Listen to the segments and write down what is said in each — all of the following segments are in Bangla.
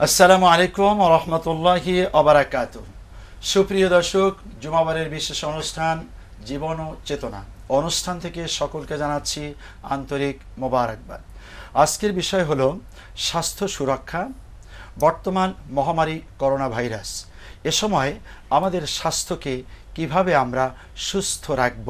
আসসালামু আলাইকুম ওয়া রাহমাতুল্লাহি ওয়া বারাকাতুহু। সুপ্রিয় দর্শক, জুমাবারের বিশেষ অনুষ্ঠান জীবন ও চেতনা অনুষ্ঠান থেকে সকলকে জানাচ্ছি আন্তরিক মোবারকবাদ। আজকের বিষয় হলো স্বাস্থ্য সুরক্ষা, বর্তমান মহামারী করোনা ভাইরাস। এ সময় আমাদের স্বাস্থ্যকে কিভাবে আমরা সুস্থ রাখব,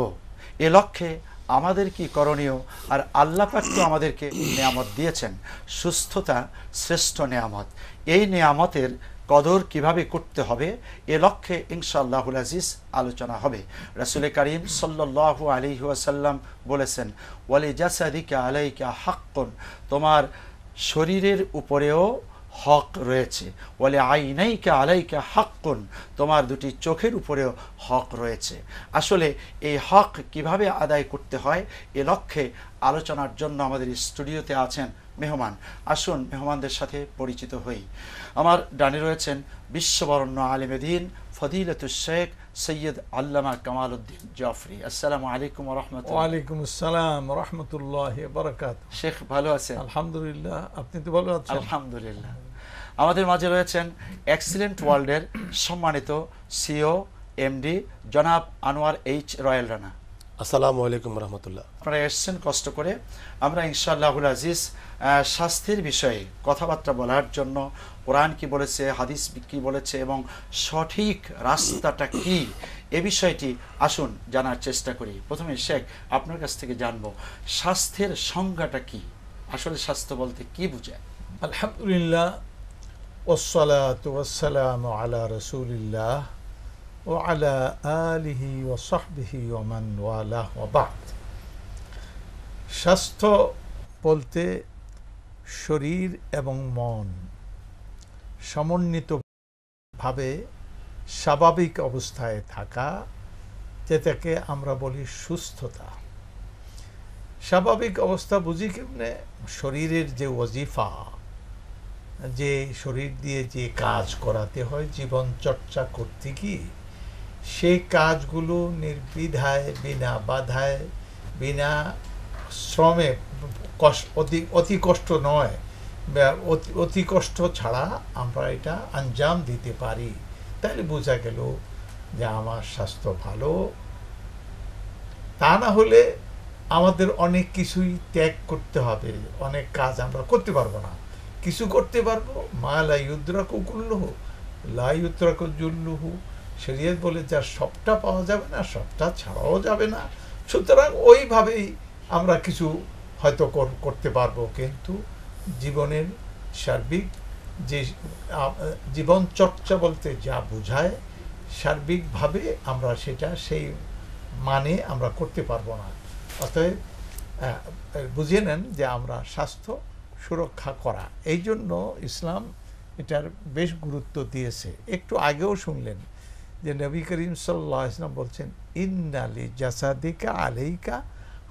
এ লক্ষ্যে আমাদের কি করণীয়, আর আল্লাহ পাক তো আমাদেরকে নেয়ামত দিয়েছেন, সুস্থতা শ্রেষ্ঠ নেয়ামত। এই নেয়ামতের কদর কিভাবে করতে হবে, এ লক্ষ্যে ইনশাআল্লাহুল আজিজ আলোচনা হবে। রাসূল করিম সাল্লাল্লাহু আলাইহি ওয়াসাল্লাম বলেছেন, ওয়ালি জাসাদিকা আলাইকা হাক্কুন, তোমার শরীরের উপরেও হক রয়েছে। ওয়ালি আইনাইকা আলাইকা হাক্কুন, তোমার দুটি চোখের উপরেও হক রয়েছে। আসলে এই হক কিভাবে আদায় করতে হয়, এ লক্ষ্যে আলোচনার জন্য আমাদের স্টুডিওতে আছেন মেহমান। আসুন মেহমানদের সাথে পরিচিত হই। আমার ডানে রয়েছেন বিশ্ববরণ্য আলেম দ্বীন ফদিলাতুশ শেখ সৈয়দ আল্লামা কামাল উদ্দিন জাফরি। আসসালামু আলাইকুম ওয়া রাহমাতুল্লাহ। ওয়া আলাইকুম আসসালাম ওয়া রাহমাতুল্লাহি ওয়া বারাকাতুহু। শেখ ভালো আছেন? আলহামদুলিল্লাহ, আপনি তো ভালো আছেন? আলহামদুলিল্লাহ। আমাদের মাঝে রয়েছেন এক্সিলেন্ট ওয়ার্ল্ডের সম্মানিত সিও এমডি জনাব আনোয়ার এইচ রয়েল রানা। আসসালামু আলাইকুম রহমতুল্লাহ। আপনারা এসছেন কষ্ট করে। আমরা ইনশাআল্লাহুল আজিজ স্বাস্থ্যের বিষয়ে কথাবার্তা বলার জন্য কোরআন কি বলেছে, হাদিস কি বলেছে এবং সঠিক রাস্তাটা কি, এ বিষয়টি আসুন জানার চেষ্টা করি। প্রথমে শেখ, আপনার কাছ থেকে জানবো স্বাস্থ্যের সংজ্ঞাটা কি, আসলে স্বাস্থ্য বলতে কি বোঝায়? আলহামদুলিল্লাহ, ওয়াসসালাতু ওয়াসসালামু আলা রাসূলিল্লাহ ওয়া আলা আলিহি ওয়া সাহবিহি ওয়া মান ওয়ালাহ ওয়া বা'দ। স্বাস্থ্য বলতে শরীর এবং মন সমন্বিতভাবে স্বাভাবিক অবস্থায় থাকা, যেটাকে আমরা বলি সুস্থতা। স্বাভাবিক অবস্থা বুঝি কেমনে? শরীরের যে ওয়াজিফা, যে শরীর দিয়ে যে কাজ করাতে হয় জীবন চর্চা করতে গিয়ে, সেই কাজগুলো নির্বিধায়, বিনা বাধায়, বিনা শ্রমে, অতি কষ্ট নয়, অতি কষ্ট ছাড়া আমরা এটা আঞ্জাম দিতে পারি, তাহলে বোঝা গেল যে আমার স্বাস্থ্য ভালো। তা না হলে আমাদের অনেক কিছুই ত্যাগ করতে হবে, অনেক কাজ আমরা করতে পারবো না। কিছু করতে পারবো, মা লা ইউদ্রাকু কুল্লুহু লা ইউতরাকু জুল্লুহু। শরীয়ত বলে যা সবটা পাওয়া যাবে না, সবটা ছাড়াও যাবে না। সুতরাং ওইভাবেই আমরা কিছু হয়তো করতে পারবো, কিন্তু জীবনের সার্বিক যে জীবন চর্চা বলতে যা বোঝায়, সার্বিকভাবে আমরা সেটা সেই মানে আমরা করতে পারবো না। অতএব বুঝিয়ে নেন যে আমরা স্বাস্থ্য সুরক্ষা করা, এই জন্য ইসলাম এটার বেশ গুরুত্ব দিয়েছে। একটু আগেও শুনলেন যে নবী করিম সাল্লাল্লাহু আলাইহি ওয়াসাল্লাম বলছেন, ইন্না লি জাসাদিকা আলাইকা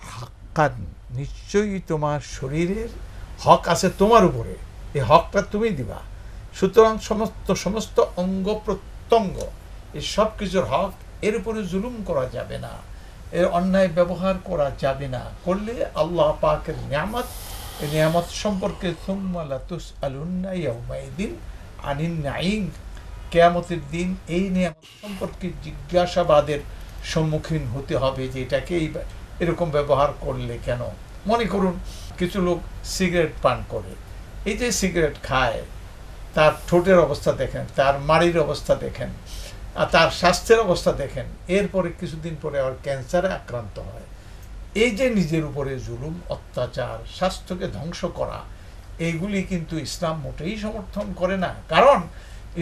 হাক্কান, নিশ্চয়ই তোমার শরীরের হক আছে তোমার উপরে, এই হকটা তুমি দিবা। সুতরাং সমস্ত অঙ্গ প্রত্যঙ্গ, এই সব কিছুর হক, এর উপরে জুলুম করা যাবে না, এর অন্যায় ব্যবহার করা যাবে না। করলে আল্লাহ পাকের নিয়ামত, এই নিয়ামত সম্পর্কে সুম্মা লাতুসআলুন্না ইয়াউমাইদিন আনিন নাঈম, কিয়ামতের দিন এই নিয়ামত সম্পর্কে জিজ্ঞাসাবাদের সম্মুখীন হতে হবে যে এটাকে এরকম ব্যবহার করলে কেন। মনে করুন কিছু লোক সিগারেট পান করে, এই যে সিগারেট খায়, তার ঠোঁটের অবস্থা দেখেন, তার মাড়ির অবস্থা দেখেন, আর তার স্বাস্থ্যের অবস্থা দেখেন, এরপরে কিছুদিন পরে আবার ক্যান্সারে আক্রান্ত হয়। এই যে নিজের উপরে জুলুম, অত্যাচার, স্বাস্থ্যকে ধ্বংস করা, এইগুলি কিন্তু ইসলাম মোটেই সমর্থন করে না। কারণ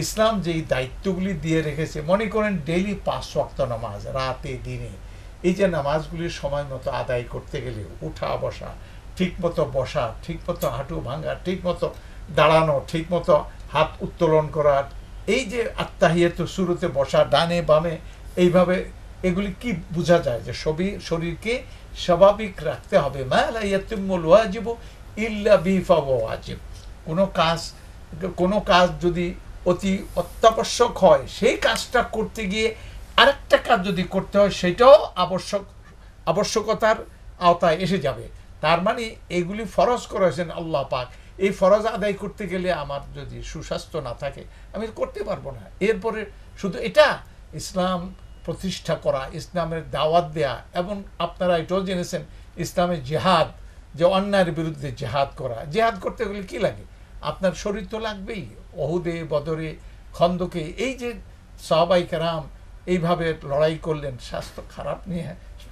ইসলাম যেই দায়িত্বগুলি দিয়ে রেখেছে, মনে করেন ডেইলি 5 ওয়াক্ত নামাজ, রাতে দিনে, এই যে নামাজগুলির সময় মতো আদায় করতে গেলে উঠা বসা, ঠিক মতো বসা, ঠিক মতো হাঁটু ভাঙা, ঠিক মতো দাঁড়ানো, ঠিক মতো হাত উত্তোলন করা, এই যে আত্তাহিয়াতু শুরুতে বসা, ডানে বামে, এইভাবে, এগুলি কি বোঝা যায় যে শরীরকে স্বাভাবিক রাখতে হবে। মা লা ইয়াতিমুল ওয়াজিবু ইল্লা বিহি ফাহুয়া ওয়াজিব। কোনো কাজ যদি অতি অত্যাবশ্যক হয়, সেই কাজটা করতে গিয়ে আরেকটা কাজ যদি করতে হয়, সেটাও আবশ্যকতার আওতায় এসে যাবে। তার মানে এগুলি ফরজ করেছেন আল্লাহ পাক, এই ফরজ আদায় করতে গেলে আমার যদি সুস্বাস্থ্য না থাকে আমি করতে পারবো না। এরপরে শুধু এটা ইসলাম প্রতিষ্ঠা করা, ইসলামের দাওয়াত দেয়া, এবং আপনারা এটাও জেনেছেন ইসলামের জিহাদ, যে অন্যায়ের বিরুদ্ধে জিহাদ করা। জিহাদ করতে গেলে কি লাগে? আপনার শরীর তো লাগবেই। ওহুদে, বদরে, খন্দকে এই যে সাহাবায়ে কেরাম এইভাবে লড়াই করলেন, স্বাস্থ্য খারাপ নিয়ে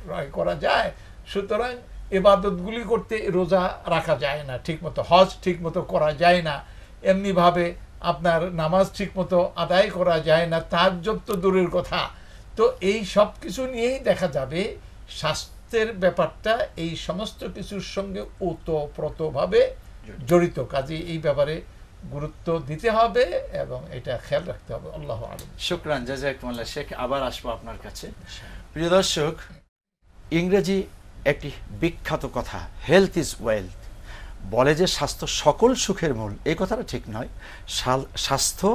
লড়াই করা যায়? সুতরাং ইবাদতগুলি করতে, রোজা রাখা যায় না ঠিকমতো, হজ ঠিকমতো করা যায় না, এমনিভাবে আপনার নামাজ ঠিকমতো আদায় করা যায় না, তাহাজ্জুদ তো দূরের কথা। তো এই সব কিছু নিয়েই দেখা যাবে স্বাস্থ্যের ব্যাপারটা এই সমস্ত কিছুর সঙ্গে ওতপ্রোতভাবে জড়িত। কাজে এই ব্যাপারে গুরুত্ব দিতে হবে এবং এটা খেয়াল রাখতে হবে। আল্লাহু আ'লাম। শুকরান, জাযাকুমুল্লাহ শেখ। আবার আসবো আপনার কাছে। প্রিয় দর্শক, ইংরেজি একটি বিখ্যাত কথা, হেলথ ইজ ওয়েলথ, বলে যে স্বাস্থ্য সকল সুখের মূল। এই কথাটা ঠিক নয়, স্বাস্থ্য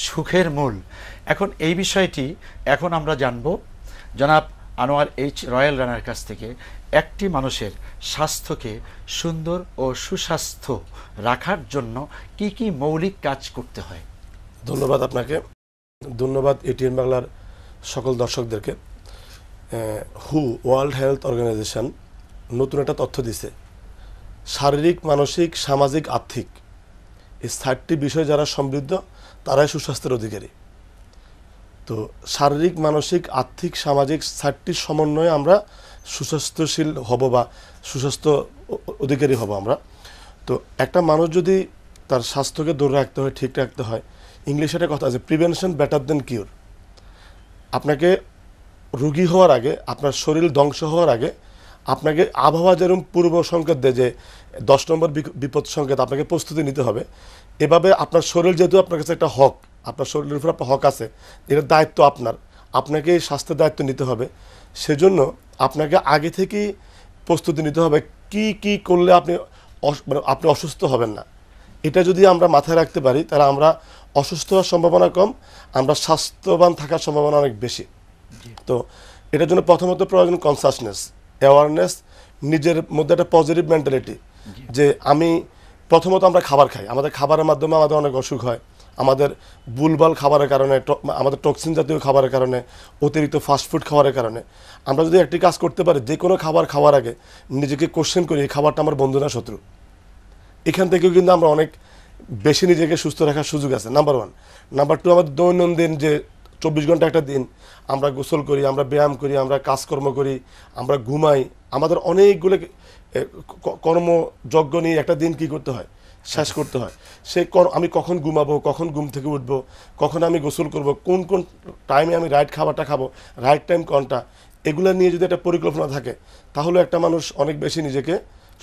সুখের মূল। এখন এই বিষয়টি এখন আমরা জানব জনাব আনোয়ার এইচ রয়্যাল রানার কাছ থেকে, একটি মানুষের স্বাস্থ্যকে সুন্দর ও সুস্বাস্থ্য রাখার জন্য কি কি মৌলিক কাজ করতে হয়। ধন্যবাদ আপনাকে, ধন্যবাদ এটিএন বাংলার সকল দর্শকদেরকে। ওয়ার্ল্ড হেলথ অর্গানাইজেশন নতুন একটা তথ্য দিছে, শারীরিক, মানসিক, সামাজিক, আর্থিক এই 4টি বিষয় যারা সমৃদ্ধ তারাই সুস্বাস্থ্যের অধিকারী। তো শারীরিক, মানসিক, আর্থিক, সামাজিক 4টির সমন্বয়ে আমরা সুস্বাস্থ্যশীল হব বা সুস্বাস্থ্য অধিকারী হব আমরা। তো একটা মানুষ যদি তার স্বাস্থ্যকে ধরে রাখতে হয়, ঠিক রাখতে হয়, ইংলিশে একটা কথা আছে, প্রিভেনশন বেটার দেন কিউর। আপনাকে রোগী হওয়ার আগে, আপনার শরীর ধ্বংস হওয়ার আগে আপনাকে আবহাওয়া যেরকম পূর্ব সংকেত দেয় যে 10 নম্বর বিপদ সংকেত, আপনাকে প্রস্তুতি নিতে হবে। এভাবে আপনার শরীর, যেহেতু আপনার কাছে একটা হক, আপনার শরীরের উপর আপনার হক আছে, এটার দায়িত্ব আপনাকে এই স্বাস্থ্যের দায়িত্ব নিতে হবে। সেজন্য আপনাকে আগে থেকেই প্রস্তুতি নিতে হবে কি কি করলে আপনি অসুস্থ হবেন না। এটা যদি আমরা মাথায় রাখতে পারি তাহলে আমরা অসুস্থ হওয়ার সম্ভাবনা কম, আমরা স্বাস্থ্যবান থাকার সম্ভাবনা অনেক বেশি। তো এটার জন্য প্রথমত প্রয়োজন কনসাসনেস, অ্যাওয়ারনেস, নিজের মধ্যে একটা পজিটিভ মেন্টালিটি। যে আমি প্রথমত আমরা খাবার খাই, আমাদের খাবারের মাধ্যমে আমাদের অনেক অসুখ হয়, আমাদের ভুলভাল খাবারের কারণে, আমাদের টক্সিন জাতীয় খাবারের কারণে, অতিরিক্ত ফাস্টফুড খাবারের কারণে। আমরা যদি একটি কাজ করতে পারি, যে কোনো খাবার খাওয়ার আগে নিজেকে কোশ্চেন করি এই খাবারটা আমার বন্ধু না শত্রু, এখান থেকেও কিন্তু আমরা অনেক বেশি নিজেকে সুস্থ রাখার সুযোগ আছে। নাম্বার 1। নাম্বার 2, আমাদের দৈনন্দিন যে 24 ঘন্টা একটা দিন, আমরা গোসল করি, আমরা ব্যায়াম করি, আমরা কাজকর্ম করি, আমরা ঘুমাই, আমাদের অনেকগুলো কর্মযজ্ঞ নিয়ে একটা দিন কি করতে হয়, শেষ করতে হয়। আমি কখন ঘুমাবো, কখন ঘুম থেকে উঠবো, কখন আমি গোসল করব, কোন কোন টাইমে আমি রাইট খাবারটা খাবো, রাইট টাইম কোনটা, এগুলো নিয়ে যদি একটা পরিকল্পনা থাকে তাহলে একটা মানুষ অনেক বেশি নিজেকে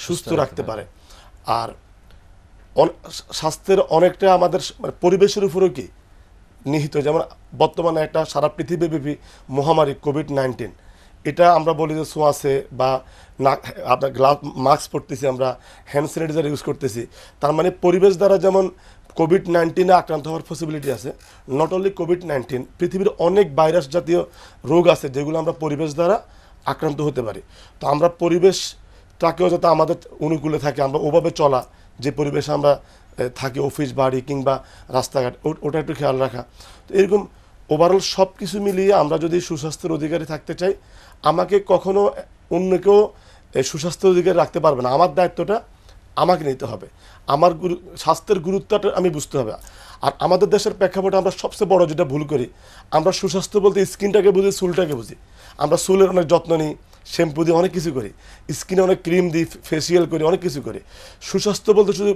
সুস্থ রাখতে পারে। আর স্বাস্থ্যের অনেকটা আমাদের পরিবেশের উপরেও কি নিহিত। যেমন বর্তমানে একটা সারা পৃথিবীব্যাপী মহামারী কোভিড-19, এটা আমরা বলি যে ছোঁয়াচে বা আপনার মাস্ক পরতেছি, আমরা হ্যান্ড স্যানিটাইজার ইউজ করতেছি, তার মানে পরিবেশ দ্বারা যেমন কোভিড-19 আক্রান্ত হওয়ার পসিবিলিটি আছে। নট অনলি কোভিড-19, পৃথিবীর অনেক ভাইরাস জাতীয় রোগ আছে যেগুলো আমরা পরিবেশ দ্বারা আক্রান্ত হতে পারি। তো আমরা পরিবেশটাকেও যাতে আমাদের অনুকূলে থাকে, আমরা ওভাবে চলা, যে পরিবেশে আমরা থাকি, অফিস, বাড়ি কিংবা রাস্তাঘাট, ওটা একটু খেয়াল রাখা। তো এরকম ওভারঅল সব কিছু মিলিয়ে আমরা যদি সুস্বাস্থ্যের অধিকারী থাকতে চাই, আমাকে কখনো অন্য কেউ সুস্বাস্থ্যের অধিকারী রাখতে পারবে না। আমার দায়িত্বটা আমাকে নিতে হবে, আমার স্বাস্থ্যের গুরুত্বটা আমি বুঝতে হবে। আর আমাদের দেশের প্রেক্ষাপটে আমরা সবচেয়ে বড় যেটা ভুল করি, আমরা সুস্বাস্থ্য বলতে স্কিনটাকে বুঝি, চুলটাকে বুঝি। আমরা চুলের অনেক যত্ন নিই, শ্যাম্পু দিয়ে অনেক কিছু করি, স্কিনে অনেক ক্রিম দিই, ফেসিয়াল করি, অনেক কিছু করি। সুস্বাস্থ্য বলতে শুধু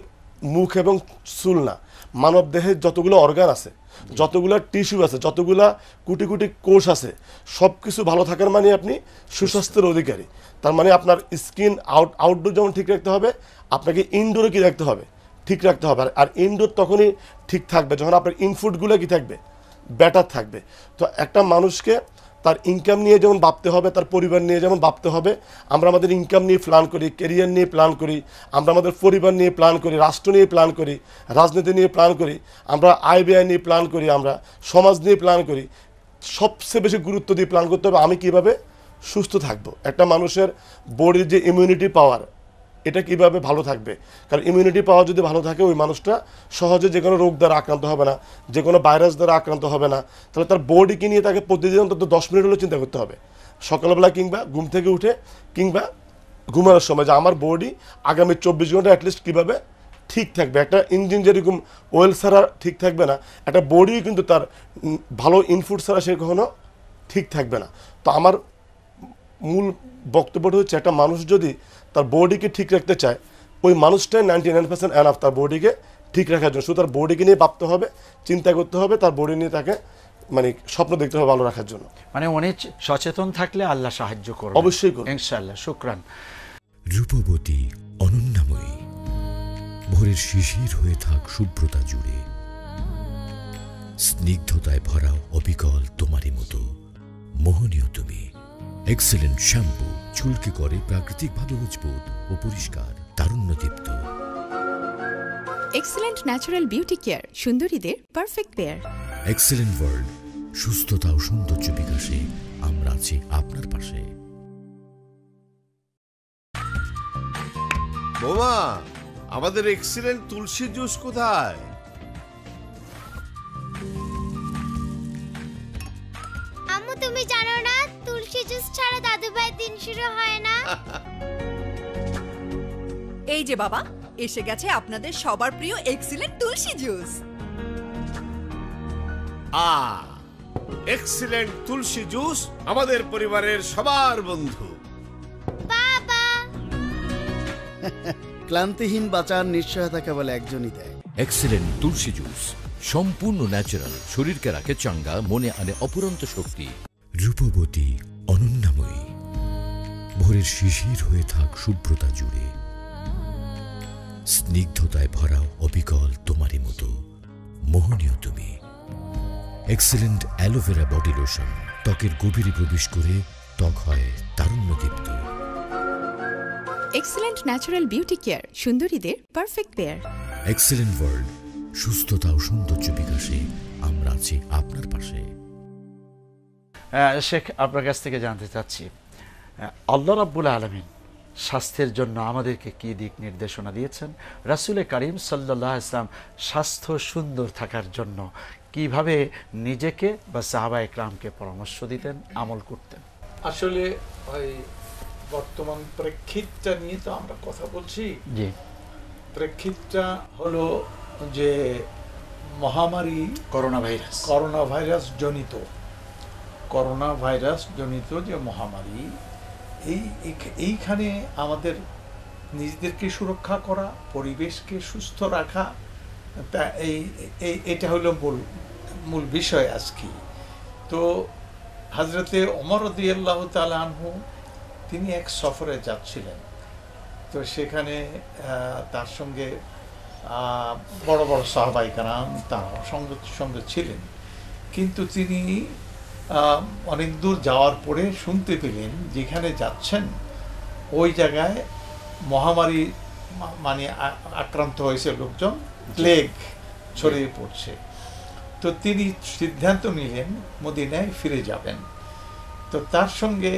মুখ এবং চুল না, মানব দেহের যতগুলো অর্গান আছে, যতগুলো টিস্যু আছে, যতগুলা কোটি কোটি কোষ আছে, সব কিছু ভালো থাকার মানে আপনি সুস্বাস্থ্যের অধিকারী। তার মানে আপনার স্কিন আউটডোর যেমন ঠিক রাখতে হবে, আপনাকে ইনডোরে কি রাখতে হবে, ঠিক রাখতে হবে। আর ইনডোর তখনই ঠিক থাকবে যখন আপনার ইনফুডগুলো কি থাকবে, বেটার থাকবে। তো একটা মানুষকে তার ইনকাম নিয়ে যেমন ভাবতে হবে, তার পরিবার নিয়ে যেমন ভাবতে হবে। আমরা আমাদের ইনকাম নিয়ে প্ল্যান করি, ক্যারিয়ার নিয়ে প্ল্যান করি, আমরা আমাদের পরিবার নিয়ে প্ল্যান করি, রাষ্ট্র নিয়ে প্ল্যান করি, রাজনীতি নিয়ে প্ল্যান করি, আমরা আয় ব্যয় নিয়ে প্ল্যান করি, আমরা সমাজ নিয়ে প্ল্যান করি। সবচেয়ে বেশি গুরুত্ব দিয়ে প্ল্যান করতে হবে আমি কীভাবে সুস্থ থাকবো। একটা মানুষের বডির যে ইমিউনিটি পাওয়ার, এটা কিভাবে ভালো থাকবে। কারণ ইমিউনিটি পাওয়ার যদি ভালো থাকে ওই মানুষটা সহজে যে কোনো রোগ দ্বারা আক্রান্ত হবে না, যে কোনো ভাইরাস দ্বারা আক্রান্ত হবে না। তাহলে তার বডিকে নিয়ে তাকে প্রতিদিন অন্তত 10 মিনিট হলেও চিন্তা করতে হবে, সকালবেলা কিংবা ঘুম থেকে উঠে কিংবা ঘুমানোর সময়, যে আমার বডি আগামী 24 ঘন্টা অ্যাটলিস্ট কীভাবে ঠিক থাকবে। একটা ইঞ্জিন যেরকম ওয়েল ছাড়া ঠিক থাকবে না, একটা বডিও কিন্তু তার ভালো ইনপুট ছাড়া সে কখনো ঠিক থাকবে না। তো আমার মূল বক্তব্যটা হচ্ছে, একটা মানুষ যদি তার বডিকে ঠিক রাখতে চায়, ওই মানুষটাই 99% এনাফ তার বডিকে ঠিক রাখার জন্য। শুধু তার বডিকে নিয়ে ভাবতে হবে, চিন্তা করতে হবে, তার বডি নিয়ে তাকে মানে স্বপ্ন দেখতে হবে ভালো রাখার জন্য। মানে উনি সচেতন থাকলে আল্লাহ সাহায্য করবে, অবশ্যই করবে ইনশাআল্লাহ। শুকরান। রূপবতী অনন্যাময়ী, ভোরের শিশির হয়ে থাক শুভ্রতা জুড়ে, স্নিগ্ধতায় ভরা অবিকল তোমারই মতো মোহনীয় তুমি। এক্সেলেন্ট শ্যাম্পু চুলকে করে প্রাকৃতিকভাবে মজবুত ও পরিষ্কার, তারুণ্যদীপ্ত। এক্সেলেন্ট ন্যাচারাল বিউটি কেয়ার, সুন্দরীদের পারফেক্ট পেয়ার। এক্সেলেন্ট ওয়ার্ল্ড, সুস্থতা ও সৌন্দর্য বিকাশে আমরা আছি আপনার পাশে। বোমা, আমাদের এক্সিলেন্ট তুলসী জুস কোথায়? আম্মু তুমি জানো না তুলসী জুস ছাড়া দাদু ভাইয়ের দিন শুরু হয় না। এই যে বাবা, এসে গেছে আপনাদের সবার প্রিয় এক্সিলেন্ট তুলসী জুস। এক্সিলেন্ট তুলসী জুস আমাদের পরিবারের সবার বন্ধু। বাবা, ক্লান্তিহীন বাঁচার নিশ্চয়তা কেবল একজনই দেয়। এক্সেলেন্ট তুলসী জুস সম্পূর্ণ ন্যাচারাল, শরীরকে রাখে চাঙ্গা, মনে আনে অপুরন্ত শক্তি। রূপবতী অনন্যাময়ী, ভোরের শিশির হয়ে থাক শুভ্রতা জুড়ে, স্নিগ্ধতায় ভরা অবিকল তোমারই মতো মোহনীয় তুমি। এক্সেলেন্ট অ্যালোভেরা বডি লোশন ত্বকের গভীরে প্রবেশ করে ত্বক হয় তারুণ্যদীপ্ত। এক্সেলেন্ট ন্যাচারাল বিউটি কেয়ার, সুন্দরীদের পারফেক্ট পেয়ার। এক্সেলেন্ট ওয়ার্ল্ড, সুস্থতা ও সৌন্দর্য বিকাশে আমরা আছি আপনার পাশে। শেখ, আপনার কাছ থেকে জানতে চাচ্ছি, আল্লাহ রাব্বুল আলামিন স্বাস্থ্যের জন্য আমাদেরকে কি দিক নির্দেশনা দিয়েছেন? রাসূল করিম সাল্লাল্লাহু আলাইহি ওয়াসাল্লাম স্বাস্থ্য সুন্দর থাকার জন্য কিভাবে নিজেকে বা সাহাবায়ে কেরামকে পরামর্শ দিতেন, আমল করতেন? আসলে ওই বর্তমান প্রেক্ষিতটা নিয়ে তো আমরা কথা বলছি। জি। প্রেক্ষিতটা হলো যে মহামারী করোনা ভাইরাস জনিত যে মহামারী, এইখানে আমাদের নিজেদেরকে সুরক্ষা করা, পরিবেশকে সুস্থ রাখা, এটা হলো মূল বিষয় আজকে। তো হযরতে ওমর রাদিয়াল্লাহু তাআলা আনহু তিনি এক সফরে যাচ্ছিলেন। তো সেখানে তার সঙ্গে বড় বড় সাহাবায়ে কেরাম তারা সঙ্গে ছিলেন, কিন্তু তিনি অনেক দূর যাওয়ার পরে শুনতে পেলেন যেখানে যাচ্ছেন ওই জায়গায় মহামারী মানে আক্রান্ত হয়েছে লোকজন, প্লেগ ছড়িয়ে পড়ছে। তো তিনি সিদ্ধান্ত নিলেন মদিনায় ফিরে যাবেন। তো তার সঙ্গে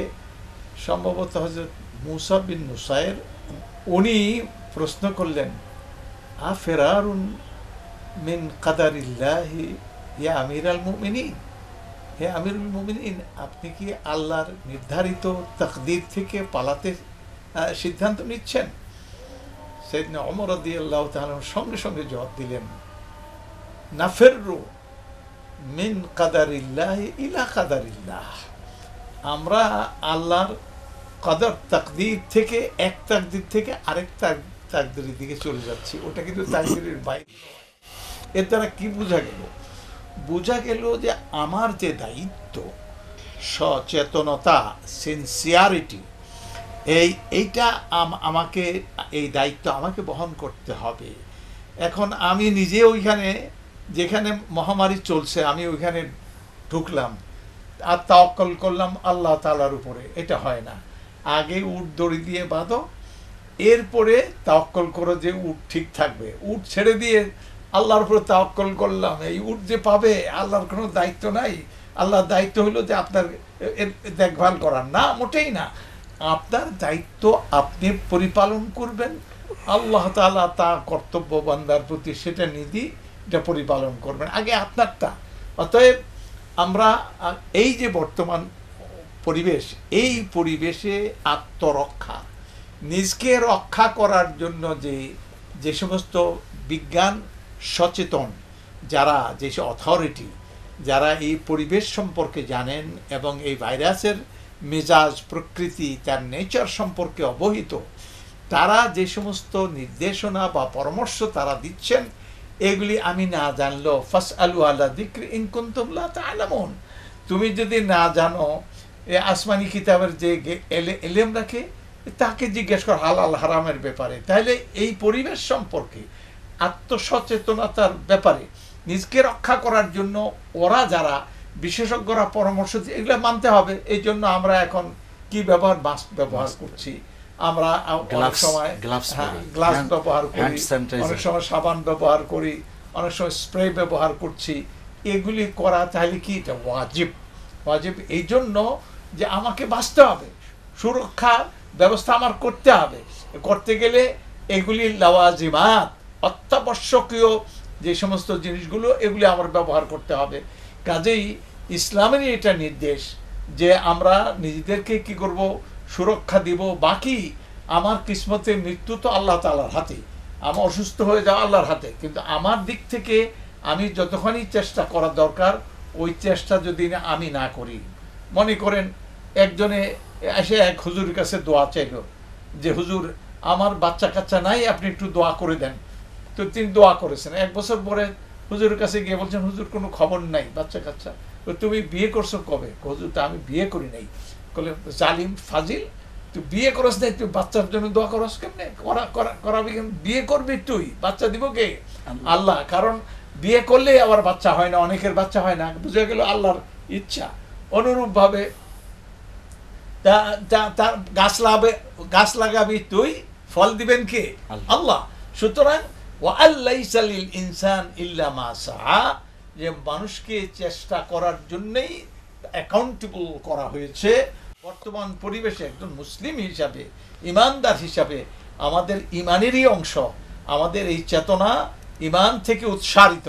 সম্ভবত হযরত মুসা বিন নুসাইর, উনি প্রশ্ন করলেন, আফেরারুন মিন কাদারিল্লাহি ইয়া আমিরাল মুমিনিন, হে আমিরুল মুমিনিন, আপনি কি আল্লাহর নির্ধারিত তাকদীর থেকে পালাতে সিদ্ধান্ত নিচ্ছেন? সাইয়েদনা ওমর রাদিয়াল্লাহু তাআলা সঙ্গে সঙ্গে জবাব দিলেন, নাফিরু মিন কাদারিল্লাহি ইলা কাদারিল্লাহ, আমরা আল্লাহর কদর তাকদীর থেকে এক তাকদীর থেকে আরেক তাকদীরের দিকে চলে যাচ্ছি, ওটা কিন্তু তাকদীরের বাইরে। এর দ্বারা কি বোঝা গেল যে আমার যে দায়িত্ব, সচেতনতা, সিনসিয়ারিটি, এইটা আমাকে, এই দায়িত্ব আমাকে বহন করতে হবে। এখন আমি নিজে ওইখানে যেখানে মহামারী চলছে আমি ওইখানে ঢুকলাম আর তাওয়াক্কুল করলাম আল্লাহ তাআলার উপরে, এটা হয় না। আগে উট দড়ি দিয়ে বাঁধো, এরপরে তাওয়াক্কুল করো যে উট ঠিক থাকবে। উট ছেড়ে দিয়ে আল্লাহর উপরে তাওয়াক্কুল করলাম, এই উট যে পাবে, আল্লাহর কোনো দায়িত্ব নাই। আল্লাহর দায়িত্ব হলো যে আপনার দেখভাল করার, না, মোটেই না। আপনার দায়িত্ব আপনি পরিপালন করবেন, আল্লাহ তাআলা তার কর্তব্য বান্দার প্রতি সেটা নিধি এটা পরিপালন করবেন, আগে আপনারটা। অতএব আমরা এই যে বর্তমান পরিবেশ, এই পরিবেশে আত্মরক্ষা, নিজকে রক্ষা করার জন্য যে সমস্ত বিজ্ঞান সচেতন যারা, যেসব অথরিটি যারা এই পরিবেশ সম্পর্কে জানেন এবং এই ভাইরাসের মেজাজ, প্রকৃতি, তার নেচার সম্পর্কে অবহিত, তারা যে সমস্ত নির্দেশনা বা পরামর্শ তারা দিচ্ছেন, এগুলি আমি না জানলেও ফাসআলু আলা যিকরি ইন কুনতুম লা তা'লামুন, তুমি যদি না জানো এই আসমানি কিতাবের যে এলেম রাখে তাকে জিজ্ঞেস কর হালাল হারামের ব্যাপারে। তাহলে এই পরিবেশ সম্পর্কে আত্মসচেতনতার ব্যাপারে নিজকে রক্ষা করার জন্য ওরা যারা বিশেষজ্ঞরা পরামর্শ দিয়ে এগুলো মানতে হবে। এই জন্য আমরা এখন কি মাস্ক ব্যবহার করছি, আমরা অনেক সময় গ্লাস ব্যবহার করি, অনেক সময় সাবান ব্যবহার করি, অনেক সময় স্প্রে ব্যবহার করছি। এগুলি করা তাহলে কি এটা ওয়াজিব। এই জন্য যে আমাকে বাঁচতে হবে, সুরক্ষা ব্যবস্থা আমার করতে হবে। করতে গেলে এগুলি লাওয়াজিমাত, অত্যাবশ্যকীয় যে সমস্ত জিনিসগুলো, এগুলি আমার ব্যবহার করতে হবে। কাজেই ইসলামেরই এটা নির্দেশ যে আমরা নিজেদেরকে কি করব, সুরক্ষা দিব। বাকি আমার কিসমতে মৃত্যু তো আল্লাহ তাআলার হাতে, আমার অসুস্থ হয়ে যাওয়া আল্লাহর হাতে, কিন্তু আমার দিক থেকে আমি যতখানি চেষ্টা করা দরকার ওই চেষ্টা যদি আমি না করি। মনে করেন একজনে এসে এক হুজুরের কাছে দোয়া চাইল যে হুজুর আমার বাচ্চা কাচ্চা নাই, আপনি একটু দোয়া করে দেন। তো তিনি দোয়া করেছেন। 1 বছর পরে হুজুরের কাছে গিয়ে বলছেন হুজুর কোনো খবর নাই বাচ্চা কাচ্চা। তুমি বিয়ে করছো কবে? হুজুর তা আমি বিয়ে করি নাই। বলে জালিম ফাজিল, তুই বিয়ে করস নাই, তুই বাচ্চার জন্য দোয়া করস কেমনে? করাবি কেন? বিয়ে করবি তুই, বাচ্চা দিব কে? আল্লাহ। কারণ বিয়ে করলে আবার বাচ্চা হয় না, অনেকের বাচ্চা হয় না, বুঝে গেল আল্লাহর ইচ্ছা। অনুরূপ ভাবে গাছ লাগাবি তুই, ফল দিবেন কে? আল্লাহ। সুতরাং ওয়াল্লাইসা লিল ইনসান ইল্লা মা সাআ, যে মানুষকে চেষ্টা করার জন্যই অ্যাকাউন্টেবল করা হয়েছে। বর্তমান পরিবেশে একজন মুসলিম হিসাবে, ইমানদার হিসাবে আমাদের ইমানেরই অংশ, আমাদের এই চেতনা ইমান থেকে উৎসারিত,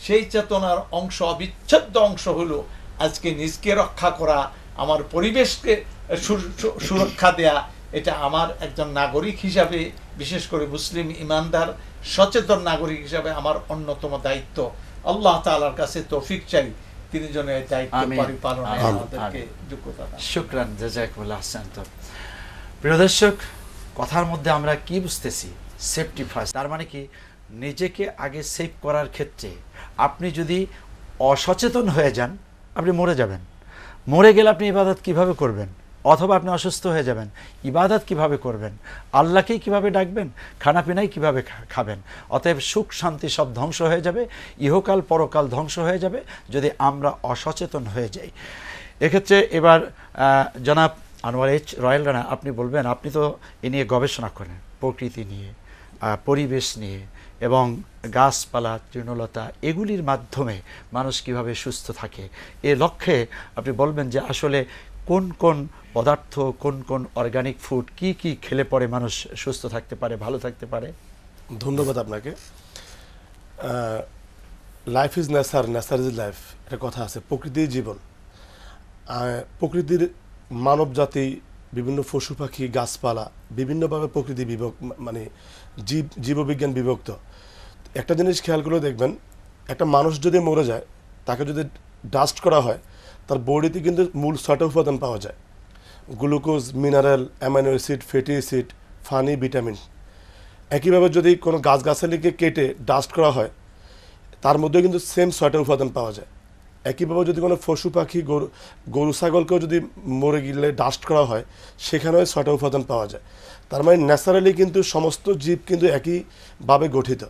সেই চেতনার অংশ, অবিচ্ছেদ্য অংশ হলো আজকে নিজকে রক্ষা করা, আমার পরিবেশকে সুরক্ষা দেয়া। এটা আমার একজন নাগরিক হিসাবে, বিশেষ করে মুসলিম ইমানদার সচেতন নাগরিক হিসাবে আমার অন্যতম দায়িত্ব। আল্লাহ তাআলার কাছে তৌফিক চাই, তিনি যেন এই দায়িত্ব পরিপালনে আমাদেরকে যোগ্যতা দান। শুকরান, জাযাকুমুল্লাহ আহসানতুম। প্রিয় দর্শক, কথার মধ্যে আমরা কি বুঝতেছি? Safety first. তার মানে কি, নিজেকে আগে সেভ করার ক্ষেত্রে আপনি যদি অসচেতন হয়ে যান, আপনি মরে যাবেন। মরে গেলে আপনি ইবাদত কিভাবে করবেন? অথবা আপনি অসুস্থ হয়ে যাবেন, ইবাদত কিভাবে করবেন? আল্লাহকেই কিভাবে ডাকবেন? খানাপিনাই কিভাবে খাবেন? অতএব সুখ শান্তি সব ধ্বংস হয়ে যাবে, ইহকাল পরকাল ধ্বংস হয়ে যাবে যদি আমরা অসচেতন হয়ে যাই। এক্ষেত্রে এবার জনাব আনোয়ার এইচ রয়েল রানা, আপনি বলবেন, আপনি তো এ নিয়ে গবেষণা করেন, প্রকৃতি নিয়ে, পরিবেশ নিয়ে, এবং গাছপালা, তৃণলতা, এগুলির মাধ্যমে মানুষ কিভাবে সুস্থ থাকে, এ লক্ষ্যে আপনি বলবেন যে আসলে কোন কোন পদার্থ, কোন কোন অর্গানিক ফুড, কি কি খেলে পরে মানুষ সুস্থ থাকতে পারে, ভালো থাকতে পারে? ধন্যবাদ আপনাকে। Life is nature, nature is life, একটা কথা আছে, প্রকৃতির জীবন। প্রকৃতির মানব জাতি, বিভিন্ন পশু পাখি, গাছপালা, বিভিন্নভাবে প্রকৃতি মানে জীববিজ্ঞান বিভক্ত। একটা জিনিস খেয়াল করে দেখবেন, একটা মানুষ যদি মরে যায়, তাকে যদি ডাস্ট করা হয়, তার বডিতে কিন্তু মূল 6টা উপাদান পাওয়া যায়: glucose, mineral, amino acid, fatty acid, funny, vitamin. একইভাবে যদি কোনো গাছগাছালিকে কেটে ডাস্ট করা হয়, তার মধ্যে কিন্তু সেম 6টা উপাদান পাওয়া যায়। একইভাবে যদি কোনো পশু পাখি, গরু ছাগলকেও যদি মরে গেলে ডাস্ট করা হয়, সেখানেও 6টা উপাদান পাওয়া যায়। তার মানে ন্যাচারালি কিন্তু সমস্ত জীব কিন্তু একইভাবে গঠিত।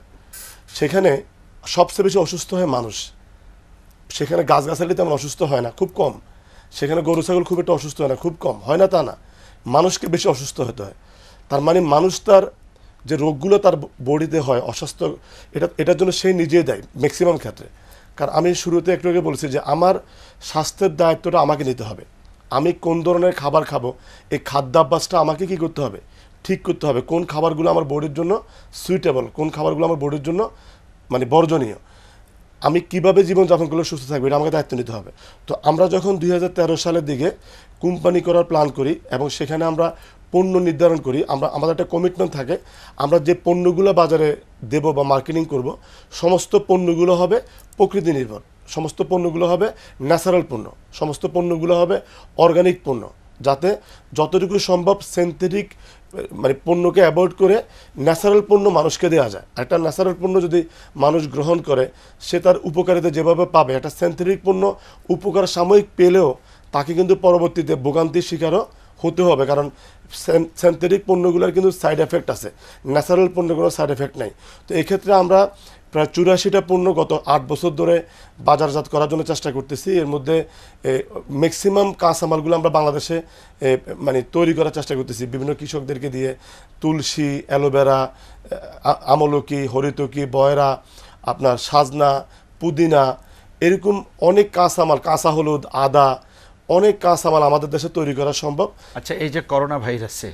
সেখানে সবচেয়ে বেশি অসুস্থ হয় মানুষ। সেখানে গাছগাছালি তেমন অসুস্থ হয় না, খুব কম। সেখানে গরু ছাগল খুব একটা অসুস্থ হয় না, খুব কম। হয় না তা না, মানুষকে বেশি অসুস্থ হতে হয়। তার মানে মানুষ তার যে রোগগুলো তার বডিতে হয়, অস্বাস্থ্য, এটার জন্য সেই নিজেই দায়ী ম্যাক্সিমাম ক্ষেত্রে। কারণ আমি শুরুতে একটু আগে বলেছি যে আমার স্বাস্থ্যের দায়িত্বটা আমাকে নিতে হবে। আমি কোন ধরনের খাবার খাবো, এই খাদ্যাভ্যাসটা আমাকে কি করতে হবে, ঠিক করতে হবে। কোন খাবারগুলো আমার বডির জন্য সুইটেবল, কোন খাবারগুলো আমার বডির জন্য মানে বর্জনীয়, আমি কিভাবে জীবনযাপন করলে সুস্থ থাকবে, এটা আমাকে দায়িত্ব নিতে হবে। তো আমরা যখন 2013 সালের দিকে কোম্পানি করার প্ল্যান করি এবং সেখানে আমরা পণ্য নির্ধারণ করি, আমাদের একটা কমিটমেন্ট থাকে, আমরা যে পণ্যগুলো বাজারে দেব বা মার্কেটিং করব, সমস্ত পণ্যগুলো হবে প্রকৃতি নির্ভর, সমস্ত পণ্যগুলো হবে ন্যাচারাল পণ্য, সমস্ত পণ্যগুলো হবে অর্গানিক পণ্য, যাতে যতটুকু সম্ভব সিনথেটিক মানে পণ্যকে অ্যাভয়েড করে ন্যাচারাল পণ্য মানুষকে দেওয়া যায়। একটা ন্যাচারাল পণ্য যদি মানুষ গ্রহণ করে, সে তার উপকারিতা যেভাবে পাবে, একটা সিনথেটিক পণ্য উপকার সাময়িক পেলেও তাকে কিন্তু পরবর্তীতে ভোগান্তির শিকারও হতে হবে, কারণ সিনথেটিক পণ্যগুলোর কিন্তু সাইড এফেক্ট আছে, ন্যাচারাল পণ্যের কোনো সাইড এফেক্ট নাই। তো এক্ষেত্রে আমরা প্রায় 84টা পণ্য গত 8 বছর ধরে বাজারজাত করার জন্য চেষ্টা করতেছি। এর মধ্যে ম্যাক্সিমাম কাঁচামালগুলো আমরা বাংলাদেশে মানে তৈরি করার চেষ্টা করতেছি বিভিন্ন কৃষকদেরকে দিয়ে। তুলসী, অ্যালোভেরা, আমলকি, হরিতকি, বয়রা, আপনার সাজনা, পুদিনা, এরকম অনেক কাঁচামাল, কাঁচা হলুদ, আদা, অনেক কাঁচামাল আমাদের দেশে তৈরি করা সম্ভব। আচ্ছা, এই যে করোনা ভাইরাসে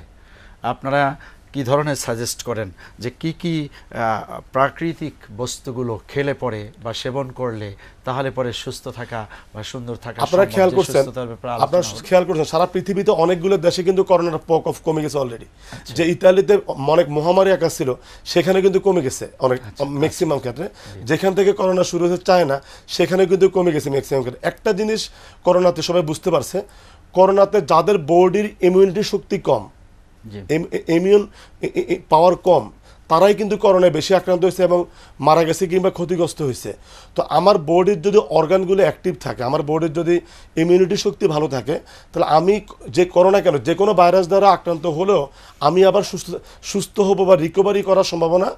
আপনারা কি ধরনের সাজেস্ট করেন যে কি কি প্রাকৃতিক বস্তুগুলো খেলে পরে বা সেবন করলে তাহলে পরে সুস্থ থাকা বা সুন্দর থাকা? আপনারা খেয়াল করছেন, সারা পৃথিবীতে অনেকগুলো দেশে কিন্তু করোনার প্রকোপ কমে গেছে অলরেডি। যে ইতালিতে অনেক মহামারী আকার ছিল, সেখানে কিন্তু কমে গেছে অনেক, ম্যাক্সিমাম ক্ষেত্রে। যেখান থেকে করোনা শুরু হয়েছে চায়না, সেখানে কিন্তু কমে গেছে ম্যাক্সিমাম ক্ষেত্রে। একটা জিনিস করোনাতে সবাই বুঝতে পারছে, করোনাতে যাদের বডির ইমিউনিটি শক্তি কম, ইমিউন পাওয়ার কম, তারাই কিন্তু করোনায় বেশি আক্রান্ত হয়েছে এবং মারা গেছে কিংবা ক্ষতিগ্রস্ত হয়েছে। তো আমার বডির যদি অর্গানগুলো অ্যাক্টিভ থাকে, আমার বডির যদি ইমিউনিটি শক্তি ভালো থাকে, তাহলে আমি যে করোনা কেন যে কোনো ভাইরাস দ্বারা আক্রান্ত হলেও আমি আবার সুস্থ হব বা রিকভারি করার সম্ভাবনা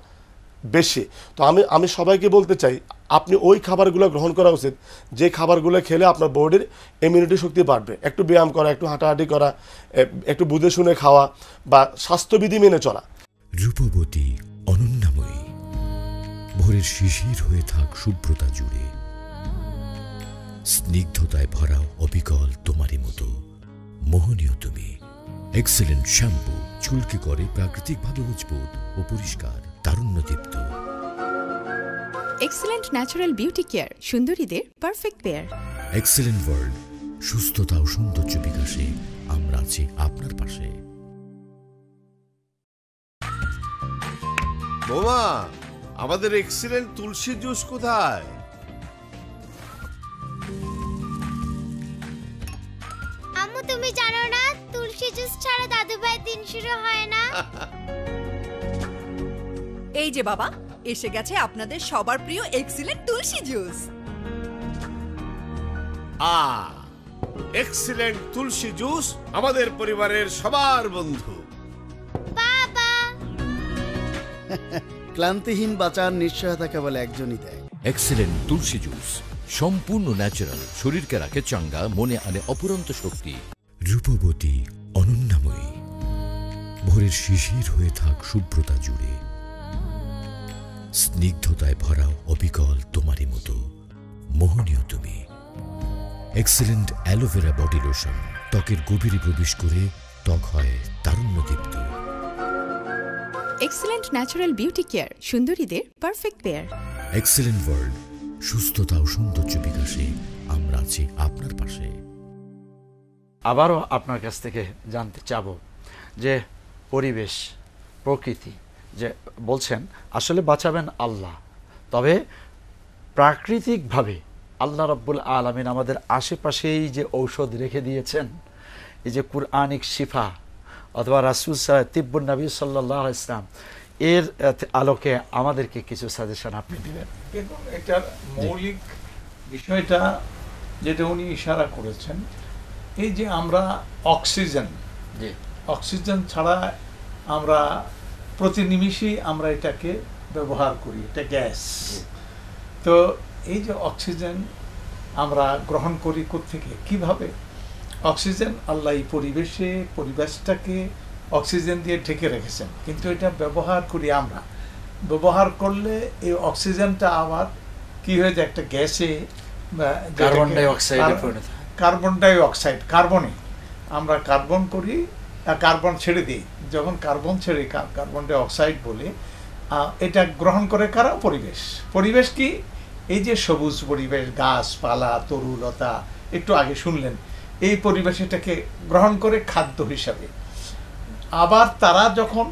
বেশি। তো আমি সবাইকে বলতে চাই, আপনি ওই খাবারগুলো গ্রহণ করা উচিত যে খাবারগুলো খেলে আপনার বডির ইমিউনিটি শক্তি বাড়বে। একটু ব্যায়াম করা, একটু হাঁটাহাঁটি করা, একটু বুঝে শুনে খাওয়া বা স্বাস্থ্যবিধি মেনে চলা। রূপবতী অনন্যাময়ী, ভোরের শিশির হয়ে থাক শুভ্রতা জুড়ে, স্নিগ্ধতায় ভরা অবিকল তোমারই মতো মোহনীয় তুমি। এক্সেলেন্ট শ্যাম্পু চুলকে করে প্রাকৃতিকভাবে মজবুত ও পরিষ্কার, তারুণ্যদীপ্ত। এক্সেলেন্ট ন্যাচারাল বিউটি কেয়ার, সুন্দরীদের পারফেক্ট পেয়ার। এক্সেলেন্ট ওয়ার্ল্ড, সুস্থতা ও সৌন্দর্য বিকাশে আমরা আছি আপনার পাশে। বোমা, আমাদের এক্সিলেন্ট তুলসী জুস কোথায়? আম্মু তুমি জানো না তুলসী জুস ছাড়া দাদু ভাইয়ের দিন শুরু হয় না? এই যে বাবা, এসে গেছে আপনাদের সবার প্রিয় এক্সিলেন্ট তুলসী জুস। এক্সিলেন্ট তুলসী জুস আমাদের পরিবারের সবার বন্ধু। বাবা, ক্লান্তিহীন বাঁচার নিশ্চয়তা কেবল একজনই দেয়। এক্সেলেন্ট তুলসী জুস সম্পূর্ণ ন্যাচারাল, শরীরকে রাখে চাঙ্গা, মনে আনে অপুরন্ত শক্তি। রূপবতী অনন্যাময়ী, ভোরের শিশির হয়ে থাক শুভ্রতা জুড়ে, স্নিগ্ধতায় ভরা অবিকল তোমারই মতো মোহনীয় তুমি। এক্সেলেন্ট অ্যালোভেরা বডি লোশন ত্বকের গভীরে প্রবেশ করে ত্বক হয় তারুণ্যদীপ্ত। এক্সেলেন্ট ন্যাচারাল বিউটি কেয়ার, সুন্দরীদের পারফেক্ট পেয়ার। এক্সেলেন্ট ওয়ার্ল্ড, সুস্থতা ও সৌন্দর্য বিকাশে আমরা আছি আপনার পাশে। আবারও আপনার কাছ থেকে জানতে চাব যে পরিবেশ, প্রকৃতি যে বলছেন আসলে বাঁচাবেন আল্লাহ, তবে প্রাকৃতিকভাবে আল্লাহ রাব্বুল আলামিন আমাদের আশেপাশেই যে ঔষধ রেখে দিয়েছেন, এই যে কুরআনিক শিফা অথবা রাসূল তিব্বুন নবী সাল্লাল্লাহু আলাইহি ওয়াসাল্লাম, এর আলোকে আমাদেরকে কিছু সাজেশন আপনি দিবেন। দেখুন, এটার মৌলিক বিষয়টা যেটা উনি ইশারা করেছেন, এই যে আমরা অক্সিজেন ছাড়া আমরা প্রতি নিমিষেই আমরা এটাকে ব্যবহার করি, এটা গ্যাস। তো এই যে অক্সিজেন আমরা গ্রহণ করি কোত্থেকে, কিভাবে? অক্সিজেন আল্লাহ এই পরিবেশটাকে অক্সিজেন দিয়ে ঢেকে রেখেছেন, কিন্তু এটা ব্যবহার করি আমরা। ব্যবহার করলে এই অক্সিজেনটা আবার কি হয়ে যায়, একটা গ্যাসে, কার্বন ডাই অক্সাইড, কার্বনে আমরা কার্বন করি, কার্বন ছেড়ে দিই। যখন কার্বন ছেড়ে কার্বন ডাই অক্সাইড বলি, এটা গ্রহণ করে কারা? পরিবেশ। পরিবেশ কি? এই যে সবুজ পরিবেশ, গাছপালা, তরুলতা, একটু আগে শুনলেন, এই পরিবেশ এটাকে গ্রহণ করে খাদ্য হিসাবে। আবার তারা যখন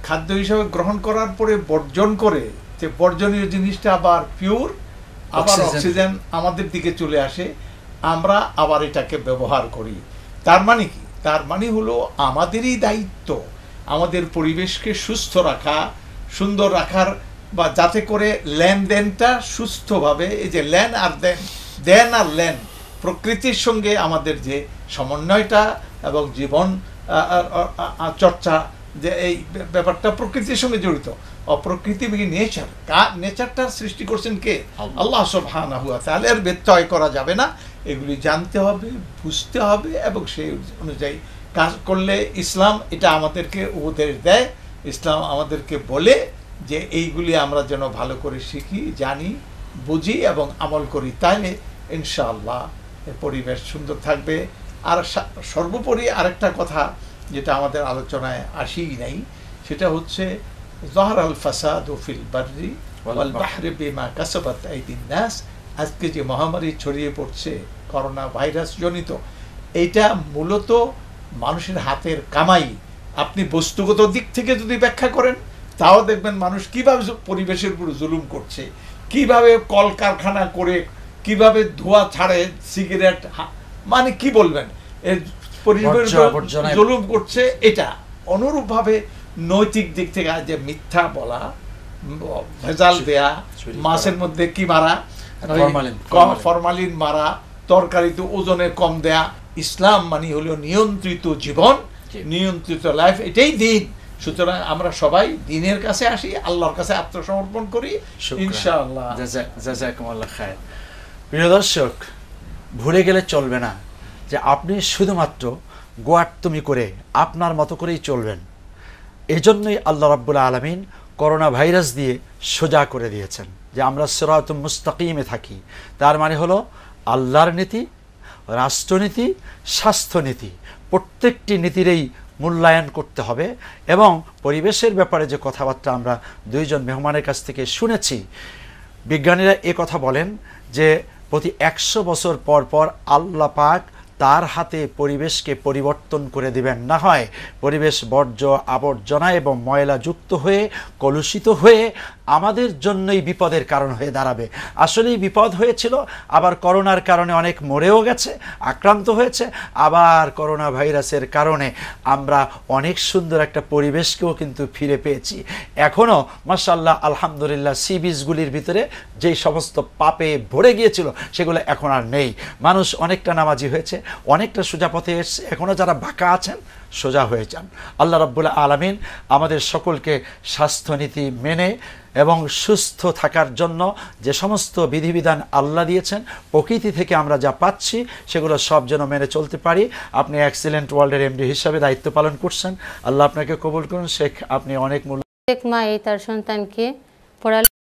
খাদ্য হিসাবে গ্রহণ করার পরে বর্জন করে, যে বর্জনীয় জিনিসটা আবার পিওর, আবার অক্সিজেন আমাদের দিকে চলে আসে, আমরা আবার এটাকে ব্যবহার করি। তার মানে কি? তার মানে হলো আমাদেরই দায়িত্ব আমাদের পরিবেশকে সুস্থ রাখা, সুন্দর রাখার, বা যাতে করে লেনদেনটা সুস্থভাবে, এই যে লেন আর দেন আর লেন, প্রকৃতির সঙ্গে আমাদের যে সমন্বয়টা এবং জীবন চর্চা, যে এই ব্যাপারটা প্রকৃতির সঙ্গে জড়িত। অপ্রকৃতি নেচার, নেচারটার সৃষ্টি করছেন কে? আল্লাহ সুবহানাহু ওয়া তাআলা। এর ব্যত্যয় করা যাবে না, এগুলি জানতে হবে, বুঝতে হবে, এবং সেই অনুযায়ী কাজ করলে ইসলাম এটা আমাদেরকে উপদেশ দেয়। ইসলাম আমাদেরকে বলে যে এইগুলি আমরা যেন ভালো করে শিখি, জানি, বুঝি এবং আমল করি, তাহলে ইনশাআল্লাহ পরিবেশ সুন্দর থাকবে। আর সর্বোপরি আরেকটা কথা যেটা আমাদের আলোচনায় আসেই নাই, সেটা হচ্ছে যাহারাল ফাসাদু ফিল বাররি ওয়াল বাহরি বিমা কাসাবাত আইদিন নাস। আজকে যে মহামারী ছড়িয়ে পড়ছে করোনা ভাইরাস জনিত, এইটা মূলত মানুষের হাতের কামাই। আপনি বস্তুগত দিক থেকে যদি ব্যাখ্যা করেন, তাও দেখবেন মানুষ কিভাবে পরিবেশের উপর জুলুম করছে, কিভাবে কলকারখানা করে কিভাবে ধোঁয়া ছাড়ে, সিগারেট, মানে কি বলবেন, জুলুম করছে। এটা অনুরূপভাবে নৈতিক দিক থেকে যে মিথ্যা বলা, ভেজাল দেয়া, মাছের মধ্যে কি মারা, ফরমালিন মারা, তরকারিতে ওজনে কম দেয়া। ইসলাম মানে হলো নিয়ন্ত্রিত জীবন, নিয়ন্ত্রিত লাইফ, এটাই দিন। সুতরাং আমরা সবাই দিনের কাছে আসি, আল্লাহর কাছে আত্মসমর্পণ করি ইনশাআল্লাহ। জাযাকুমুল্লাহ খায়র। প্রিয় দর্শক, ভুলে গেলে চলবে না যে আপনি শুধুমাত্র গোয়ার্তুমি করে আপনার মতো করেই চলবেন। এজন্যই আল্লাহ রাব্বুল আলামিন করোনা ভাইরাস দিয়ে সোজা করে দিয়েছেন যে আমরা সিরাতুম মুস্তাকিমে থাকি। তার মানে হলো আল্লাহর নীতি, রাষ্ট্রনীতি, স্বাস্থ্যনীতি, প্রত্যেকটি নীতিরই মূল্যায়ন করতে হবে। এবং পরিবেশের ব্যাপারে যে কথাবার্তা আমরা দুইজন মেহমানের কাছ থেকে শুনেছি, বিজ্ঞানীরা এ কথা বলেন যে প্রতি 100 বছর পর পর আল্লাহ পাক তার হাতে পরিবেশকে পরিবর্তন করে দিবেন, না হয় পরিবেশ বর্জ্য, আবর্জনা এবং ময়লা যুক্ত হয়ে কলুষিত হয়ে আমাদের জন্যই বিপদের কারণ হয়ে দাঁড়াবে। আসলেই বিপদ হয়েছিল, আবার করোনার কারণে অনেক মরেও গেছে, আক্রান্ত হয়েছে, আবার করোনা ভাইরাসের কারণে আমরা অনেক সুন্দর একটা পরিবেশকেও কিন্তু ফিরে পেয়েছি। এখনও মাশাআল্লাহ আলহামদুলিল্লাহ সি বিচগুলির ভিতরে যেই সমস্ত পাপে ভরে গিয়েছিল সেগুলো এখন আর নেই। মানুষ অনেকটা নামাজি হয়েছে, অনেকটা সোজা পথে এসছে। এখনও যারা বাঁকা আছেন সোজা হয়ে যান। আল্লাহ রাব্বুল আলামিন আমাদের সকলকে স্বাস্থ্যনীতি মেনে এবং সুস্থ থাকার জন্য যে সমস্ত বিধিবিধান আল্লাহ দিয়েছেন, প্রকৃতি থেকে আমরা যা পাচ্ছি সেগুলো সব যেন মেনে চলতে পারি। আপনি এক্সিলেন্ট ওয়ার্ল্ডের এমডি হিসাবে দায়িত্ব পালন করছেন, আল্লাহ আপনাকে কবুল করুন। শেখ, আপনি অনেক মূল্য। এক মা তার সন্তানকে পড়া